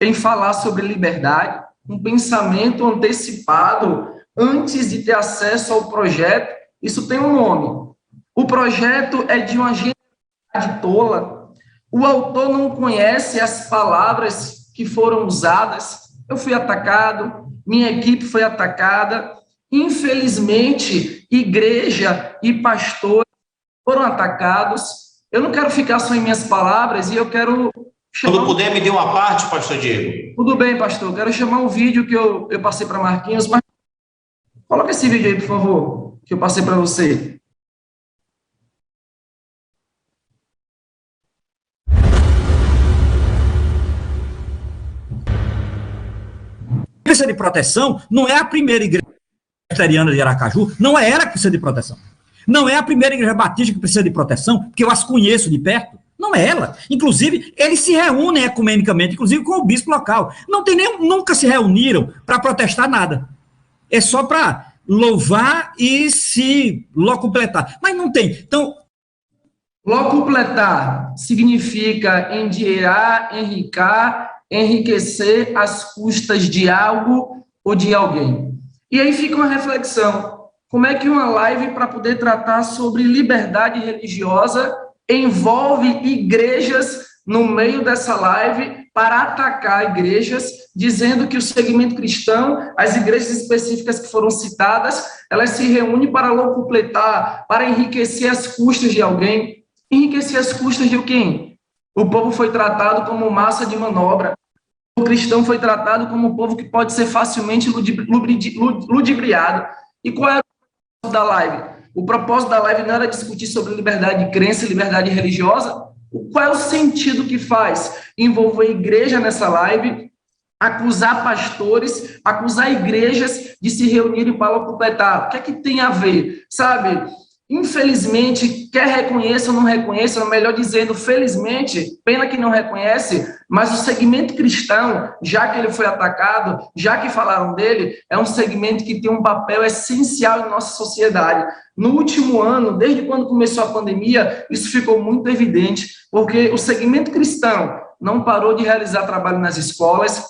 em falar sobre liberdade, um pensamento antecipado antes de ter acesso ao projeto. Isso tem um nome. O projeto é de uma genialidade tola. O autor não conhece as palavras que foram usadas. Eu fui atacado, minha equipe foi atacada. Infelizmente, igreja e pastores foram atacados. Eu não quero ficar só em minhas palavras e eu quero... Quando puder, me dê uma parte, pastor Diego. Tudo bem, pastor. Quero chamar um vídeo que eu passei para Marquinhos. Coloca esse vídeo aí, por favor, que eu passei para você. Precisa de proteção não é a primeira igreja presbiteriana de Aracaju, não é ela que precisa de proteção. Não é a primeira igreja batista que precisa de proteção, porque eu as conheço de perto. Não é ela. Inclusive, eles se reúnem ecumenicamente, inclusive com o bispo local. Nunca se reuniram para protestar nada. É só para louvar e se locupletar. Mas não tem. Então, locupletar significa endilhar, enricar, enriquecer às custas de algo ou de alguém. E aí fica uma reflexão. Como é que uma live para poder tratar sobre liberdade religiosa envolve igrejas no meio dessa live para atacar igrejas, dizendo que o segmento cristão, as igrejas específicas que foram citadas, elas se reúnem para locupletar, para enriquecer as custas de alguém. Enriquecer as custas de quem? O povo foi tratado como massa de manobra. O cristão foi tratado como um povo que pode ser facilmente ludibriado. E qual é o propósito da live? O propósito da live não era discutir sobre liberdade de crença e liberdade religiosa. Qual é o sentido que faz envolver a igreja nessa live, acusar pastores, acusar igrejas de se reunirem para completar? O que é que tem a ver? Sabe, infelizmente, quer reconheça ou não reconheça, melhor dizendo, felizmente, pena que não reconhece, mas o segmento cristão, já que ele foi atacado, já que falaram dele, é um segmento que tem um papel essencial em nossa sociedade. No último ano, desde quando começou a pandemia, isso ficou muito evidente, porque o segmento cristão não parou de realizar trabalho nas escolas,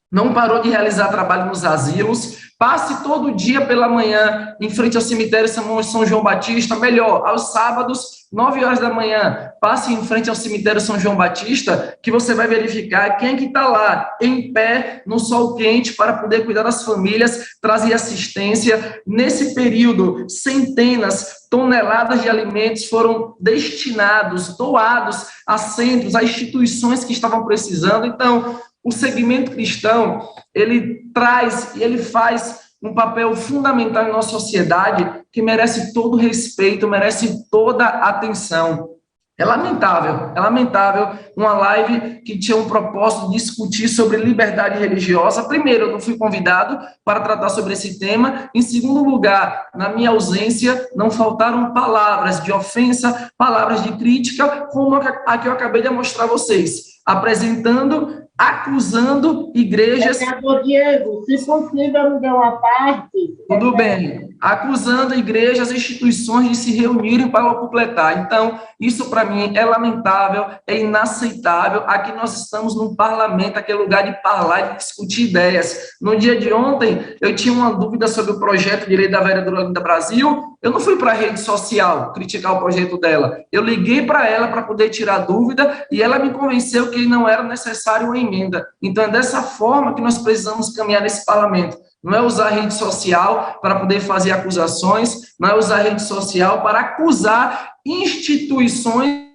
não parou de realizar trabalho nos asilos. Passe todo dia pela manhã em frente ao cemitério São João Batista, melhor, aos sábados, 9 horas da manhã, passe em frente ao cemitério São João Batista, que você vai verificar quem é que está lá, em pé, no sol quente, para poder cuidar das famílias, trazer assistência. Nesse período, centenas, toneladas de alimentos foram destinados, doados a centros, a instituições que estavam precisando. Então, o segmento cristão, ele traz e ele faz um papel fundamental em nossa sociedade que merece todo respeito, merece toda atenção. É lamentável uma live que tinha um propósito de discutir sobre liberdade religiosa. Primeiro, eu não fui convidado para tratar sobre esse tema. Em segundo lugar, na minha ausência, não faltaram palavras de ofensa, palavras de crítica, como a que eu acabei de mostrar a vocês, apresentando, acusando igrejas... Senador Diego, se possível, me dê uma parte. Tudo bem. Acusando igrejas e instituições de se reunirem para completar. Então, isso para mim é lamentável, é inaceitável. Aqui nós estamos num parlamento, aquele lugar de falar e de discutir ideias. No dia de ontem, eu tinha uma dúvida sobre o projeto de lei da vereadora Linda Brasil. Eu não fui para a rede social criticar o projeto dela. Eu liguei para ela para poder tirar dúvida e ela me convenceu que não era necessário uma emenda. Então, é dessa forma que nós precisamos caminhar nesse parlamento. Não é usar a rede social para poder fazer acusações, não é usar a rede social para acusar instituições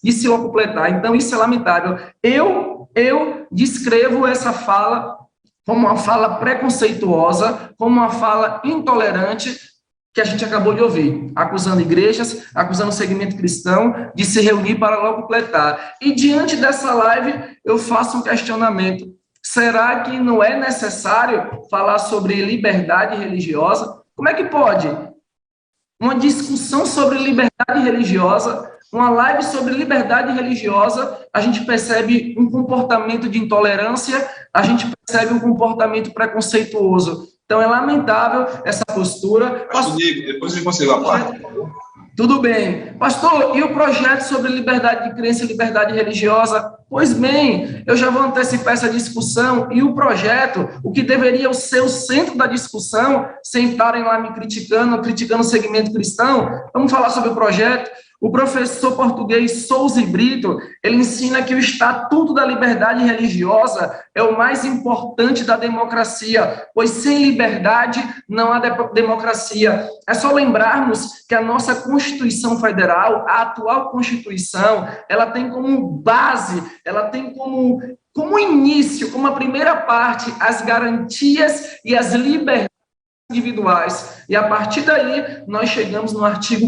de se completar. Então, isso é lamentável. Eu descrevo essa fala como uma fala preconceituosa, como uma fala intolerante, que a gente acabou de ouvir, acusando igrejas, acusando o segmento cristão de se reunir para logo completar. E diante dessa live, eu faço um questionamento. Será que não é necessário falar sobre liberdade religiosa? Como é que pode? Uma discussão sobre liberdade religiosa, uma live sobre liberdade religiosa, a gente percebe um comportamento de intolerância, a gente percebe um comportamento preconceituoso. Então, é lamentável essa postura. Pastor Diego, depois de você, a parte. Tudo bem. Pastor, e o projeto sobre liberdade de crença e liberdade religiosa? Pois bem, eu já vou antecipar essa discussão e o projeto, o que deveria ser o centro da discussão, sem estarem lá me criticando o segmento cristão, vamos falar sobre o projeto. O professor português Souza Brito, ele ensina que o Estatuto da Liberdade Religiosa é o mais importante da democracia, pois sem liberdade não há democracia. É só lembrarmos que a nossa Constituição Federal, a atual Constituição, ela tem como base, ela tem como início, como a primeira parte, as garantias e as liberdades individuais. E a partir daí, nós chegamos no artigo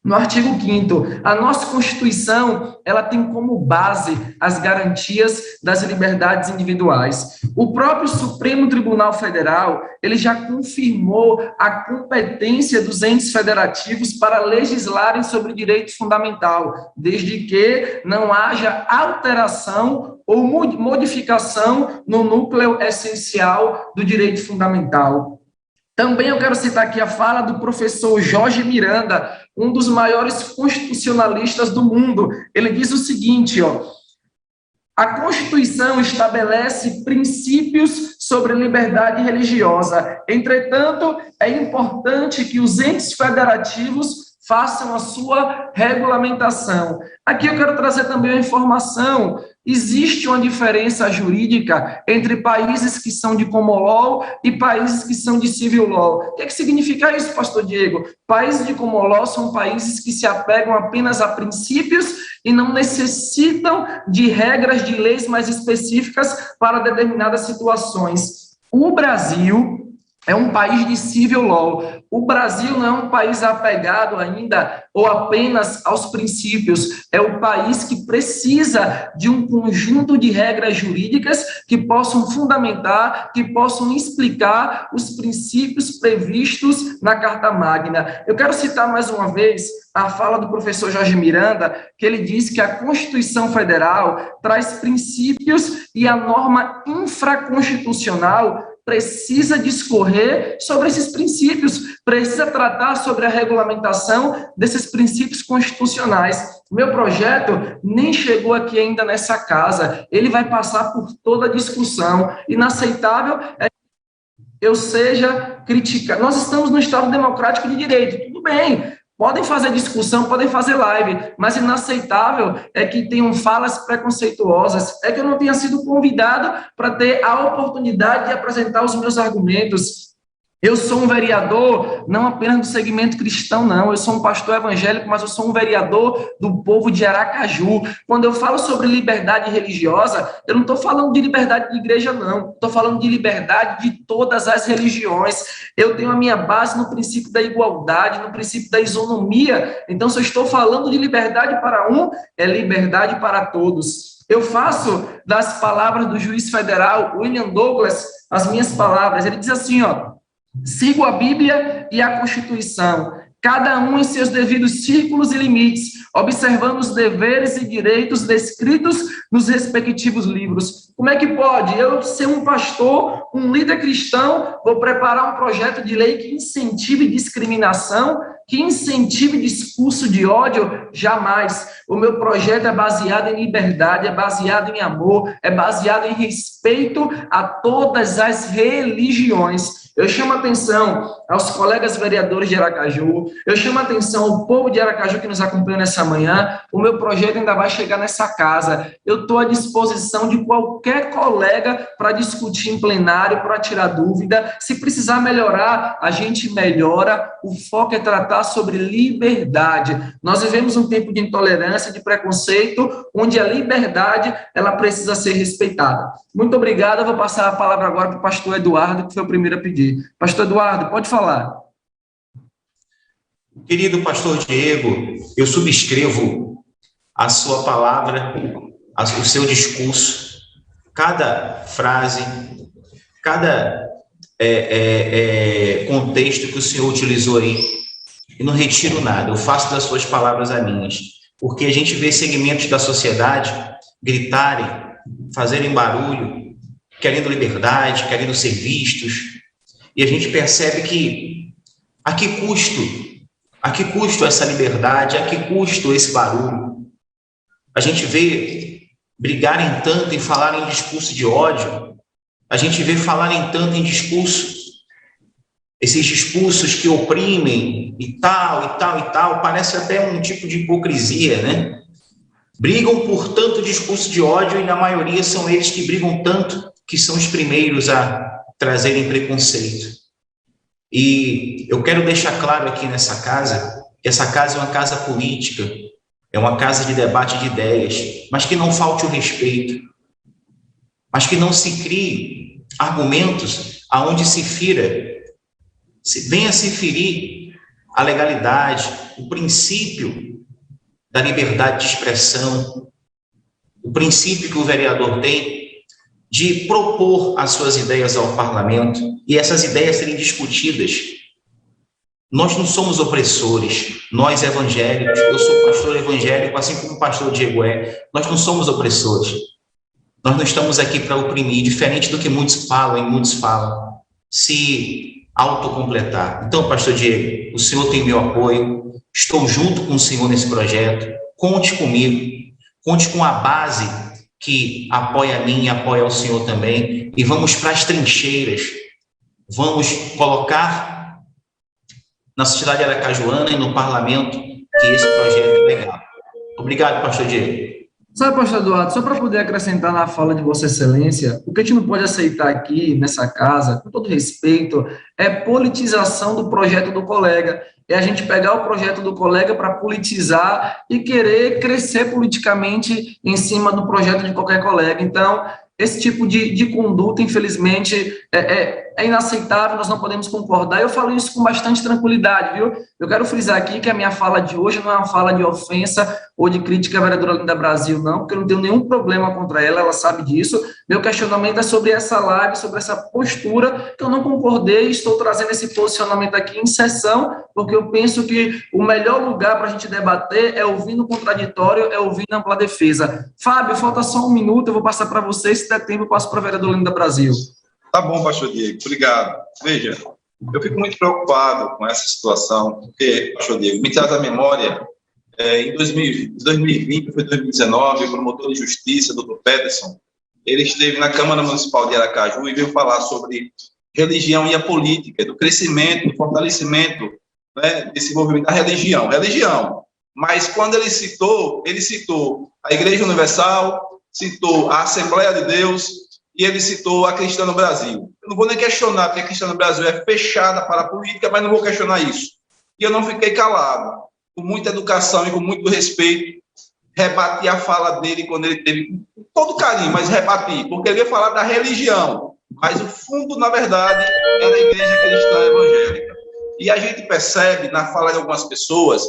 5º, a nossa Constituição, ela tem como base as garantias das liberdades individuais. O próprio Supremo Tribunal Federal, ele já confirmou a competência dos entes federativos para legislarem sobre direito fundamental, desde que não haja alteração ou modificação no núcleo essencial do direito fundamental. Também eu quero citar aqui a fala do professor Jorge Miranda, um dos maiores constitucionalistas do mundo. Ele diz o seguinte, a Constituição estabelece princípios sobre liberdade religiosa. Entretanto, é importante que os entes federativos façam a sua regulamentação. Aqui eu quero trazer também uma informação. Existe uma diferença jurídica entre países que são de common law e países que são de civil law. O que significa isso, pastor Diego? Países de common law são países que se apegam apenas a princípios e não necessitam de regras de leis mais específicas para determinadas situações. O Brasil é um país de civil law. O Brasil não é um país apegado ainda ou apenas aos princípios. É o país que precisa de um conjunto de regras jurídicas que possam fundamentar, que possam explicar os princípios previstos na Carta Magna. Eu quero citar mais uma vez a fala do professor Jorge Miranda, que ele diz que a Constituição Federal traz princípios e a norma infraconstitucional precisa discorrer sobre esses princípios, precisa tratar sobre a regulamentação desses princípios constitucionais. O meu projeto nem chegou aqui ainda nessa casa, ele vai passar por toda a discussão. Inaceitável é que eu seja criticado. Nós estamos no Estado Democrático de Direito, tudo bem. Podem fazer discussão, podem fazer live, mas inaceitável é que tenham falas preconceituosas, é que eu não tenha sido convidado para ter a oportunidade de apresentar os meus argumentos. Eu sou um vereador, não apenas do segmento cristão, não. Eu sou um pastor evangélico, mas eu sou um vereador do povo de Aracaju. Quando eu falo sobre liberdade religiosa, eu não estou falando de liberdade de igreja, não. Estou falando de liberdade de todas as religiões. Eu tenho a minha base no princípio da igualdade, no princípio da isonomia. Então, se eu estou falando de liberdade para um, é liberdade para todos. Eu faço das palavras do juiz federal, William Douglas, as minhas palavras. Ele diz assim, sigo a Bíblia e a Constituição, cada um em seus devidos círculos e limites, observando os deveres e direitos descritos nos respectivos livros. Como é que pode eu ser um pastor, um líder cristão, vou preparar um projeto de lei que incentive discriminação, que incentive discurso de ódio? Jamais. O meu projeto é baseado em liberdade, é baseado em amor, é baseado em respeito a todas as religiões. Eu chamo a atenção aos colegas vereadores de Aracaju, eu chamo a atenção ao povo de Aracaju que nos acompanha nessa manhã. O meu projeto ainda vai chegar nessa casa. Eu estou à disposição de qualquer colega para discutir em plenário, para tirar dúvida. Se precisar melhorar, a gente melhora. O foco é tratar sobre liberdade. Nós vivemos um tempo de intolerância, de preconceito, onde a liberdade ela precisa ser respeitada. Muito obrigado. Eu vou passar a palavra agora para o pastor Eduardo, que foi o primeiro a pedir. Pastor Eduardo, pode falar. Querido pastor Diego, eu subscrevo a sua palavra, o seu discurso, cada frase, cada contexto que o senhor utilizou aí, e não retiro nada, eu faço das suas palavras as minhas, porque a gente vê segmentos da sociedade gritarem, fazerem barulho, querendo liberdade, querendo ser vistos, e a gente percebe que a que custo A que custo essa liberdade? A que custo esse barulho? A gente vê brigarem tanto e falarem em discurso de ódio, a gente vê falarem tanto em discurso, esses discursos que oprimem e tal, e tal, e tal, parece até um tipo de hipocrisia, né? Brigam por tanto discurso de ódio e, na maioria, são eles que brigam tanto que são os primeiros a trazerem preconceito. E eu quero deixar claro aqui nessa casa que essa casa é uma casa política, é uma casa de debate de ideias, mas que não falte o respeito, mas que não se crie argumentos aonde se venha se ferir a legalidade, o princípio da liberdade de expressão, o princípio que o vereador tem de propor as suas ideias ao parlamento e essas ideias serem discutidas. Nós não somos opressores, nós evangélicos, eu sou pastor evangélico, assim como o pastor Diego é, nós não somos opressores. Nós não estamos aqui para oprimir, diferente do que muitos falam e muitos falam, se autocompletar. Então, pastor Diego, o senhor tem meu apoio, estou junto com o senhor nesse projeto, conte comigo, conte com a base que apoia a mim e apoia o senhor também, e vamos para as trincheiras, vamos colocar na sociedade aracajuana e no parlamento que esse projeto é legal. Obrigado, pastor Diego. Sabe, pastor Eduardo, só para poder acrescentar na fala de Vossa Excelência, o que a gente não pode aceitar aqui, nessa casa, com todo respeito, é politização do projeto do colega. É a gente pegar o projeto do colega para politizar e querer crescer politicamente em cima do projeto de qualquer colega. Então, esse tipo de conduta, infelizmente, é inaceitável, nós não podemos concordar. Eu falo isso com bastante tranquilidade, viu? Eu quero frisar aqui que a minha fala de hoje não é uma fala de ofensa ou de crítica à vereadora Linda Brasil, não, porque eu não tenho nenhum problema contra ela, ela sabe disso. Meu questionamento é sobre essa live, sobre essa postura, que eu não concordei e estou trazendo esse posicionamento aqui em sessão, porque eu penso que o melhor lugar para a gente debater é ouvindo o contraditório, é ouvindo a ampla defesa. Fábio, falta só um minuto, eu vou passar para você, se der tempo, eu passo para a vereadora Linda Brasil. Tá bom, pastor Diego, obrigado. Veja, eu fico muito preocupado com essa situação, porque, pastor Diego, me traz à memória, em 2020, foi 2019, o promotor de justiça, doutor Peterson, ele esteve na Câmara Municipal de Aracaju e veio falar sobre religião e a política, do crescimento, do fortalecimento, né, desse movimento da religião. Mas quando ele citou a Igreja Universal, citou a Assembleia de Deus, e ele citou a Cristã no Brasil. Eu não vou nem questionar, porque a Cristã no Brasil é fechada para a política, mas não vou questionar isso. E eu não fiquei calado. Com muita educação e com muito respeito, rebati a fala dele quando ele teve, com todo carinho, mas rebati, porque ele ia falar da religião, mas o fundo, na verdade, era a Igreja Cristã Evangélica. E a gente percebe, na fala de algumas pessoas,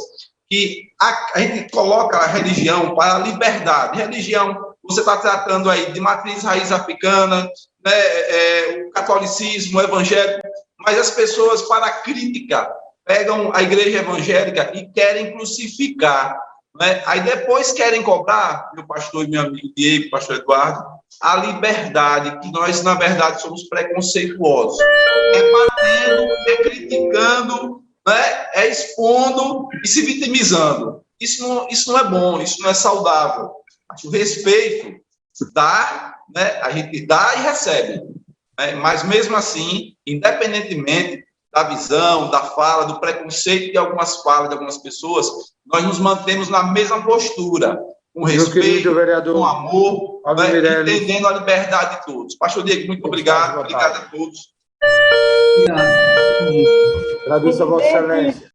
que a gente coloca a religião para a liberdade. Religião, você está tratando aí de matriz raiz africana, né, o catolicismo, o evangélico, mas as pessoas, para a crítica, pegam a igreja evangélica e querem crucificar, né? Aí depois querem cobrar, meu pastor e meu amigo Diego, pastor Eduardo, a liberdade, que nós, na verdade, somos preconceituosos. É batendo, é criticando, né? É expondo e se vitimizando. Isso não é bom, isso não é saudável. O respeito dá, né? A gente dá e recebe, né? Mas mesmo assim, independentemente da visão, da fala, do preconceito de algumas falas de algumas pessoas, nós nos mantemos na mesma postura, com respeito, vereador, com amor, né? Entendendo a liberdade de todos. Pastor Diego, muito obrigado a todos. Obrigado. Agradeço a Vossa Excelência.